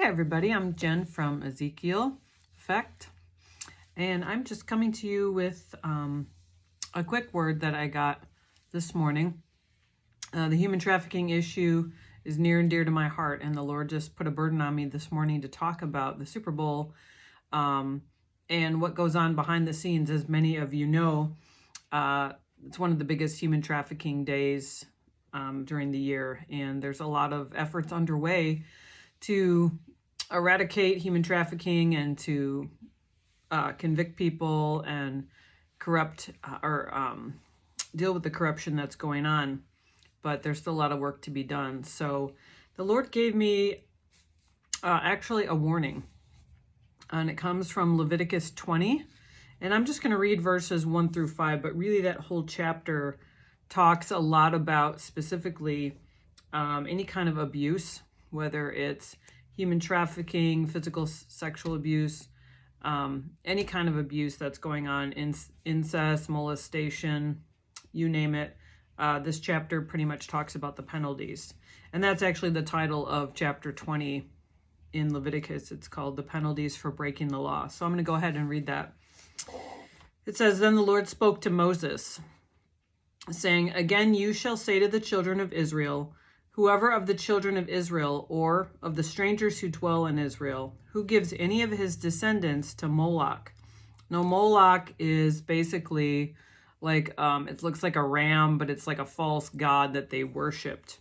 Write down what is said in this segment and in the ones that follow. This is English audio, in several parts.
Hi everybody, I'm Jen from Ezekiel Effect, and I'm just coming to you with a quick word that I got this morning. The human trafficking issue is near and dear to my heart, and the Lord just put a burden on me this morning to talk about the Super Bowl and what goes on behind the scenes. As many of you know, it's one of the biggest human trafficking days during the year, and there's a lot of efforts underway to eradicate human trafficking and to convict people and corrupt or deal with the corruption that's going on. But there's still a lot of work to be done. So the Lord gave me actually a warning, and it comes from Leviticus 20. And I'm just going to read verses 1 through 5, but really that whole chapter talks a lot about specifically any kind of abuse, whether it's human trafficking, physical, sexual abuse, any kind of abuse that's going on, incest, molestation, you name it. This chapter pretty much talks about the penalties. And that's actually the title of chapter 20 in Leviticus. It's called The Penalties for Breaking the Law. So I'm going to go ahead and read that. It says, "Then the Lord spoke to Moses, saying, Again you shall say to the children of Israel, whoever of the children of Israel or of the strangers who dwell in Israel, who gives any of his descendants to Moloch." Now, Moloch is basically like, it looks like a ram, but it's like a false god that they worshipped.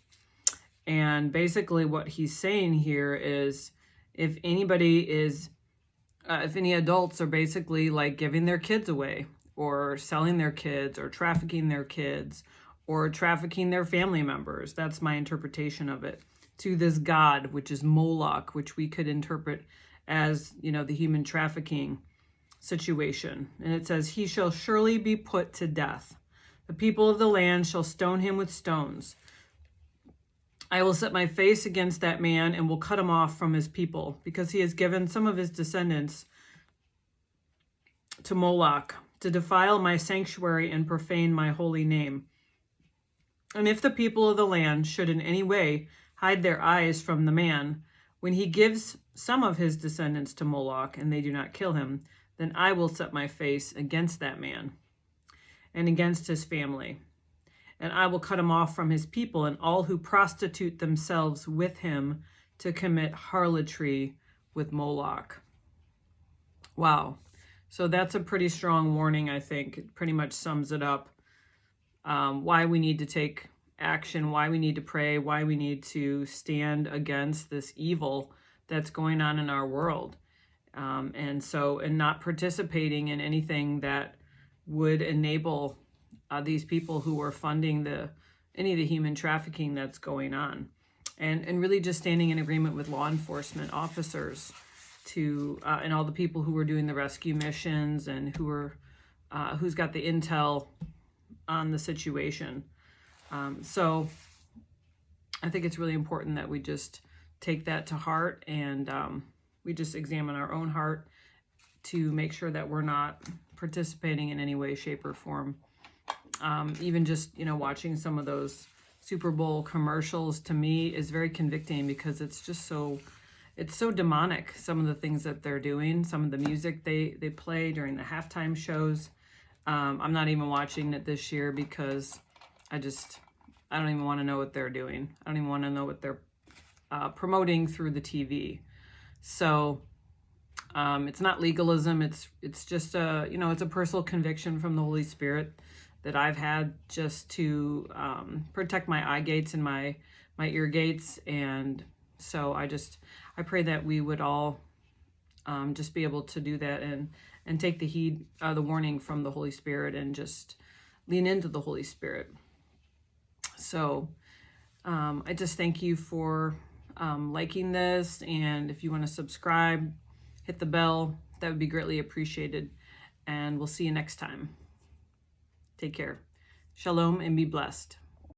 And basically what he's saying here is if anybody is, if any adults are basically like giving their kids away or selling their kids or trafficking their kids or trafficking their family members, that's my interpretation of it, to this god, which is Moloch, which we could interpret as, you know, the human trafficking situation. And it says, "He shall surely be put to death. The people of the land shall stone him with stones. I will set my face against that man and will cut him off from his people, because he has given some of his descendants to Moloch to defile my sanctuary and profane my holy name. And if the people of the land should in any way hide their eyes from the man, when he gives some of his descendants to Moloch and they do not kill him, then I will set my face against that man and against his family. And I will cut him off from his people and all who prostitute themselves with him to commit harlotry with Moloch." Wow. So that's a pretty strong warning, I think. It pretty much sums it up. Why we need to take action, why we need to pray, why we need to stand against this evil that's going on in our world. And not participating in anything that would enable these people who are funding any of the human trafficking that's going on. And really just standing in agreement with law enforcement officers and all the people who are doing the rescue missions and who's got the intel on the situation. So I think it's really important that we just take that to heart and we just examine our own heart to make sure that we're not participating in any way, shape, or form. Even just, you know, watching some of those Super Bowl commercials to me is very convicting, because it's just it's so demonic, some of the things that they're doing, some of the music they play during the halftime shows. I'm not even watching it this year because I don't even want to know what they're doing. I don't even want to know what they're promoting through the TV. So it's not legalism. It's just it's a personal conviction from the Holy Spirit that I've had just to protect my eye gates and my ear gates. And so I pray that we would all just be able to do that and take the warning from the Holy Spirit and just lean into the Holy Spirit. So I just thank you for liking this. And if you want to subscribe, hit the bell, that would be greatly appreciated. And we'll see you next time. Take care. Shalom and be blessed.